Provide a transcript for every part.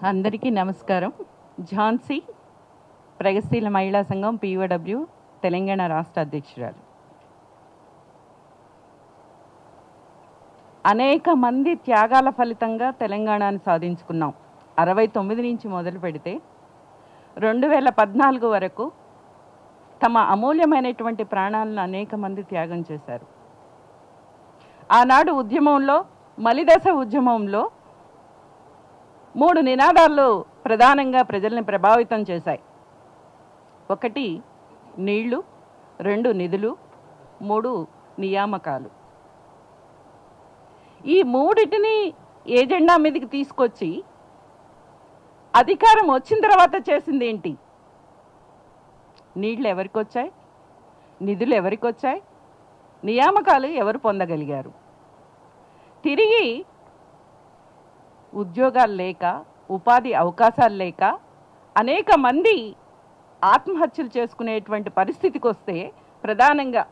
అందరికీ నమస్కారం. ఝాన్సీ ప్రగతిశీల మహిళా సంఘం పీఓడబ్ల్యూ తెలంగాణ రాష్ట్ర అధ్యక్షురాలు. అనేక మంది త్యాగాల ఫలితంగా తెలంగాణను సాధించుకున్నాం. 69 నుంచి మొదలు పెడితే 2014 వరకు తమ అమూల్యమైనటువంటి ప్రాణాలను అనేక మంది త్యాగం చేశారు. ఆనాడు ఉద్యమంలో, మలిదశ ఉద్యమంలో 3 నినాదాలు ప్రధానంగా ప్రజల్ని ప్రభావితం చేశాయి. 1 నీళ్లు, 2 నిధులు, 3 నియామకాలు. ఈ మూడిటిని ఏజెండా మీదకి తీసుకొచ్చి అధికారం వచ్చిన తర్వాత చేసింది ఏంటి? నీళ్లు ఎవరికి వచ్చాయి? నిధులు ఎవరికి వచ్చాయి? నియామకాలు ఎవరు పొందగలిగారు? తిరిగి ఉద్యోగాలు లేక, ఉపాధి అవకాశాలు లేక అనేక మంది ఆత్మహత్యలు చేసుకునేటువంటి పరిస్థితికి వస్తే, ప్రధానంగా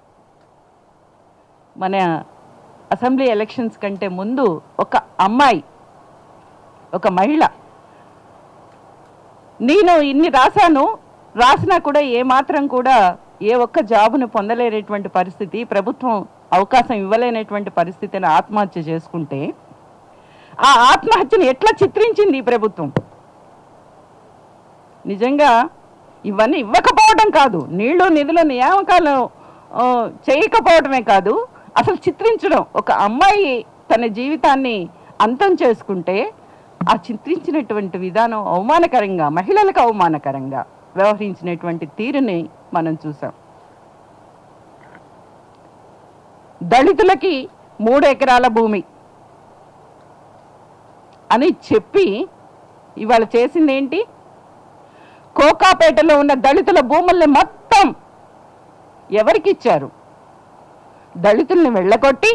మన అసెంబ్లీ ఎలక్షన్స్ కంటే ముందు ఒక అమ్మాయి, ఒక మహిళ, నేను ఇన్ని రాసినా కూడా ఏమాత్రం కూడా ఏ ఒక్క జాబును పొందలేనటువంటి పరిస్థితి, ప్రభుత్వం అవకాశం ఇవ్వలేనటువంటి పరిస్థితిని ఆత్మహత్య చేసుకుంటే, ఆ ఆత్మహత్యను ఎట్లా చిత్రించింది ఈ ప్రభుత్వం? నిజంగా ఇవన్నీ ఇవ్వకపోవడం కాదు, నీళ్లు నిధుల నియామకాలు చేయకపోవడమే కాదు, అసలు చిత్రించడం. ఒక అమ్మాయి తన జీవితాన్ని అంతం చేసుకుంటే ఆ చిత్రించినటువంటి విధానం అవమానకరంగా, మహిళలకు అవమానకరంగా వ్యవహరించినటువంటి తీరుని మనం చూసాం. దళితులకి 3 ఎకరాల భూమి అని చెప్పి ఇవాళ చేసింది ఏంటి? కోకాపేటలో ఉన్న దళితుల భూముల్ని మొత్తం ఎవరికి ఇచ్చారు? దళితుల్ని వెళ్ళగొట్టి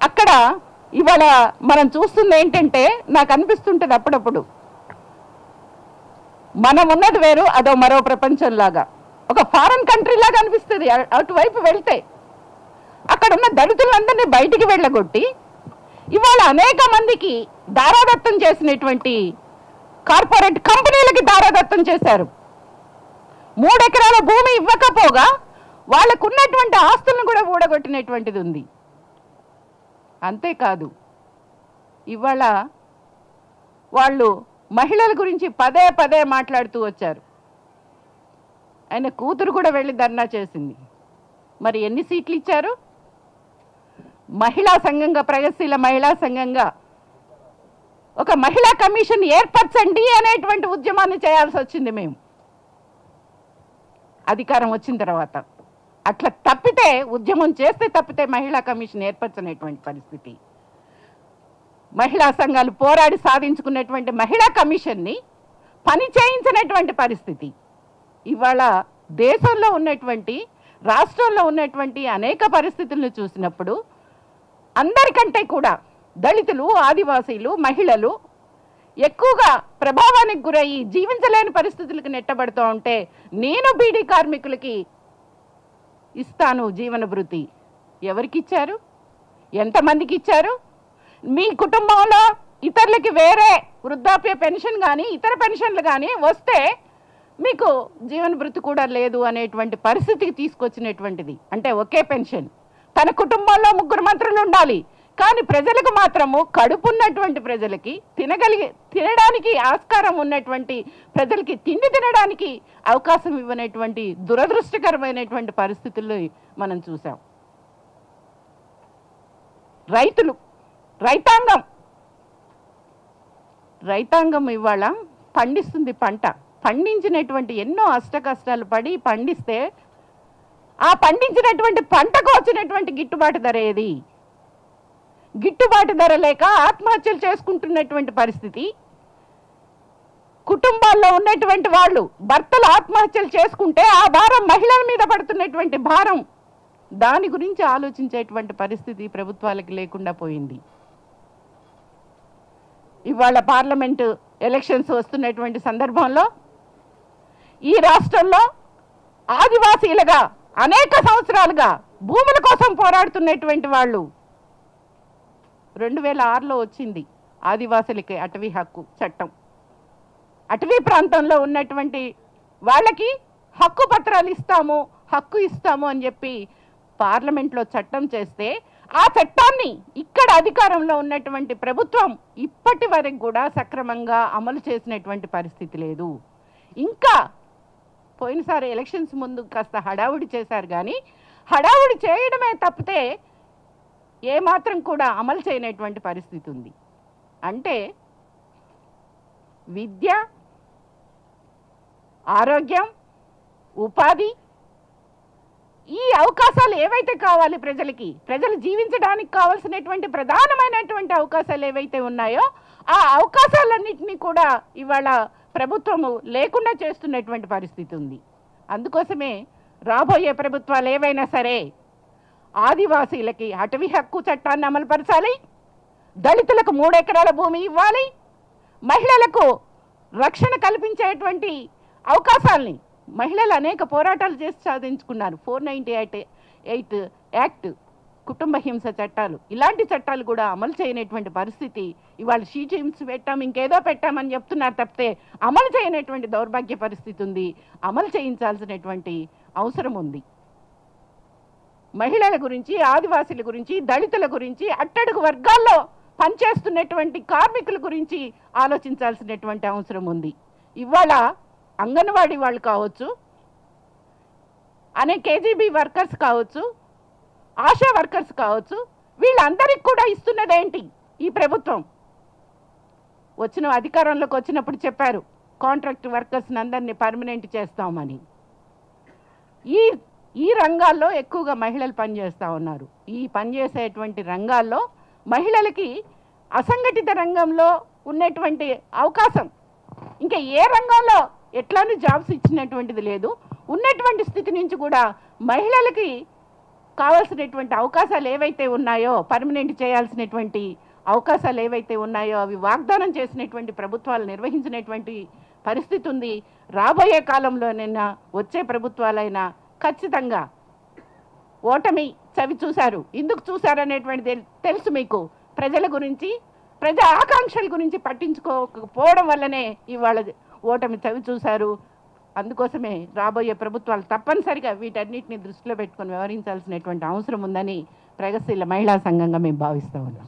అక్కడ ఇవాళ మనం చూస్తుంది ఏంటంటే, నాకు అనిపిస్తుంటుంది అప్పుడప్పుడు, మనం ఉన్నది వేరు, అదో మరో ప్రపంచంలాగా, ఒక ఫారెన్ కంట్రీ లాగా అనిపిస్తుంది. అటువైపు వెళ్తే అక్కడ ఉన్న దళితులందరినీ బయటికి వెళ్ళగొట్టి ఇవాళ అనేక మందికి దారాదత్తం చేసినటువంటి కార్పొరేట్ కంపెనీలకి దారాదత్తం చేశారు. 3 ఎకరాల భూమి ఇవ్వకపోగా వాళ్ళకు ఉన్నటువంటి ఆస్తులను కూడా ఊడగొట్టినటువంటిది ఉంది. అంతేకాదు, ఇవాళ వాళ్ళు మహిళల గురించి పదే పదే మాట్లాడుతూ వచ్చారు. ఆయన కూతురు కూడా వెళ్ళి ధర్నా చేసింది. మరి ఎన్ని సీట్లు ఇచ్చారు? మహిళా సంఘంగా, ప్రగతిశీల మహిళా సంఘంగా ఒక మహిళా కమిషన్ ఏర్పరచండి అనేటువంటి ఉద్యమాన్ని చేయాల్సి వచ్చింది మేము అధికారం వచ్చిన తర్వాత. అట్లా తప్పితే, ఉద్యమం చేస్తే తప్పితే మహిళా కమిషన్ ఏర్పరచనేటువంటి పరిస్థితి. మహిళా సంఘాలు పోరాడి సాధించుకున్నటువంటి మహిళా కమిషన్ని పని చేయించినటువంటి పరిస్థితి. ఇవాళ దేశంలో ఉన్నటువంటి, రాష్ట్రంలో ఉన్నటువంటి అనేక పరిస్థితులను చూసినప్పుడు అందరికంటే కూడా దళితులు, ఆదివాసీలు, మహిళలు ఎక్కువగా ప్రభావానికి గురయ్యి జీవించలేని పరిస్థితులకు నెట్టబడుతూ ఉంటే, నేను బీడీ కార్మికులకి ఇస్తాను జీవన భృతి. ఎవరికి ఇచ్చారు? ఎంతమందికి ఇచ్చారు? మీ కుటుంబంలో ఇతరులకి వేరే వృద్ధాప్య పెన్షన్ కానీ, ఇతర పెన్షన్లు కానీ వస్తే మీకు జీవన భృతి కూడా లేదు అనేటువంటి పరిస్థితికి తీసుకొచ్చినటువంటిది. అంటే ఒకే పెన్షన్, తన కుటుంబంలో 3 మంత్రులు ఉండాలి, కానీ ప్రజలకు మాత్రము, కడుపున్నటువంటి ప్రజలకి, తినడానికి ఆస్కారం ఉన్నటువంటి ప్రజలకి తిండి తినడానికి అవకాశం ఇవ్వనటువంటి దురదృష్టకరమైనటువంటి పరిస్థితుల్లో మనం చూసాం. రైతాంగం ఇవాళ పండిస్తుంది పంట. పండించినటువంటి ఎన్నో అష్టకష్టాలు పడి పండిస్తే ఆ పండించినటువంటి పంటకు వచ్చినటువంటి గిట్టుబాటు ధర ఏది? గిట్టుబాటు ధర లేక ఆత్మహత్యలు చేసుకుంటున్నటువంటి పరిస్థితి. కుటుంబాల్లో ఉన్నటువంటి వాళ్ళు, భర్తలు ఆత్మహత్యలు చేసుకుంటే ఆ భారం మహిళల మీద పడుతున్నటువంటి భారం, దాని గురించి ఆలోచించేటువంటి పరిస్థితి ప్రభుత్వాలకి లేకుండా పోయింది. ఇవాళ పార్లమెంటు ఎలక్షన్స్ వస్తున్నటువంటి సందర్భంలో ఈ రాష్ట్రంలో ఆదివాసీలుగా అనేక సంవత్సరాలుగా భూముల కోసం పోరాడుతున్నటువంటి వాళ్ళు 2006లో వచ్చింది. ఆదివాసులకి అటవీ హక్కు చట్టం, అటవీ ప్రాంతంలో ఉన్నటువంటి వాళ్ళకి హక్కు పత్రాలు ఇస్తాము, హక్కు ఇస్తాము అని చెప్పి పార్లమెంట్లో చట్టం చేస్తే ఆ చట్టాన్ని ఇక్కడ అధికారంలో ఉన్నటువంటి ప్రభుత్వం ఇప్పటి వరకు కూడా సక్రమంగా అమలు చేసినటువంటి పరిస్థితి లేదు. ఇంకా పోయినసారి ఎలక్షన్స్ ముందు కాస్త హడావుడి చేశారు, కానీ హడావుడి చేయడమే తప్పితే ఏమాత్రం కూడా అమలు చేయనటువంటి పరిస్థితి ఉంది. అంటే విద్య, ఆరోగ్యం, ఉపాధి, ఈ అవకాశాలు ఏవైతే కావాలి ప్రజలకి, ప్రజలు జీవించడానికి కావాల్సినటువంటి ప్రధానమైనటువంటి అవకాశాలు ఏవైతే ఉన్నాయో ఆ అవకాశాలన్నింటినీ కూడా ఇవాళ ప్రభుత్వము లేకుండా చేస్తున్నటువంటి పరిస్థితి ఉంది. అందుకోసమే రాబోయే ప్రభుత్వాలు ఏవైనా సరే ఆదివాసీలకి అటవీ హక్కు చట్టాన్ని అమలుపరచాలి, దళితులకు 3 ఎకరాల భూమి ఇవ్వాలి, మహిళలకు రక్షణ కల్పించేటువంటి అవకాశాలని మహిళలు అనేక పోరాటాలు చేసి సాధించుకున్నారు. 498 యాక్ట్, కుటుంబ హింస చట్టాలు, ఇలాంటి చట్టాలు కూడా అమలు చేయనటువంటి పరిస్థితి. ఇవాళ షీజిమ్స్ పెట్టాం, ఇంకేదో పెట్టామని చెప్తున్నారు తప్పితే అమలు చేయనటువంటి దౌర్భాగ్య పరిస్థితి ఉంది. అమలు చేయించాల్సినటువంటి అవసరం ఉంది. మహిళల గురించి, ఆదివాసీల గురించి, దళితుల గురించి, అట్టడుగు వర్గాల్లో పనిచేస్తున్నటువంటి కార్మికుల గురించి ఆలోచించాల్సినటువంటి అవసరం ఉంది. ఇవాళ అంగన్వాడీ వాళ్ళు కావచ్చు, కేజీబీ వర్కర్స్ కావచ్చు, ఆశా వర్కర్స్ కావచ్చు, వీళ్ళందరికీ కూడా ఇస్తున్నదేంటి ఈ ప్రభుత్వం? అధికారంలోకి వచ్చినప్పుడు చెప్పారు కాంట్రాక్ట్ వర్కర్స్ని అందరినీ పర్మనెంట్ చేస్తామని. ఈ రంగాల్లో ఎక్కువగా మహిళలు పనిచేస్తూ ఉన్నారు. ఈ పనిచేసేటువంటి రంగాల్లో మహిళలకి అసంఘటిత రంగంలో ఉన్నటువంటి అవకాశం ఇంకా ఏ రంగంలో ఎట్లానూ జాబ్స్ ఇచ్చినటువంటిది లేదు. ఉన్నటువంటి స్థితి నుంచి కూడా మహిళలకి కావాల్సినటువంటి అవకాశాలు ఏవైతే ఉన్నాయో, పర్మనెంట్ చేయాల్సినటువంటి అవకాశాలు ఏవైతే ఉన్నాయో అవి వాగ్దానం చేసినటువంటి ప్రభుత్వాలు నిర్వహించినటువంటి పరిస్థితి ఉంది. రాబోయే కాలంలోనైనా వచ్చే ప్రభుత్వాలైనా ఖచ్చితంగా ఓటమి చవి చూశారు. ఎందుకు చూశారు అనేటువంటిది తెలుసు మీకు. ప్రజల గురించి, ప్రజా ఆకాంక్షల గురించి పట్టించుకోకపోవడం వల్లనే ఇవాళ ఓటమి చవి చూశారు. అందుకోసమే రాబోయే ప్రభుత్వాలు తప్పనిసరిగా వీటన్నిటిని దృష్టిలో పెట్టుకొని వ్యవహరించాల్సినటువంటి అవసరం ఉందని ప్రగతిశీల మహిళా సంఘంగా మేము భావిస్తూ ఉన్నాం.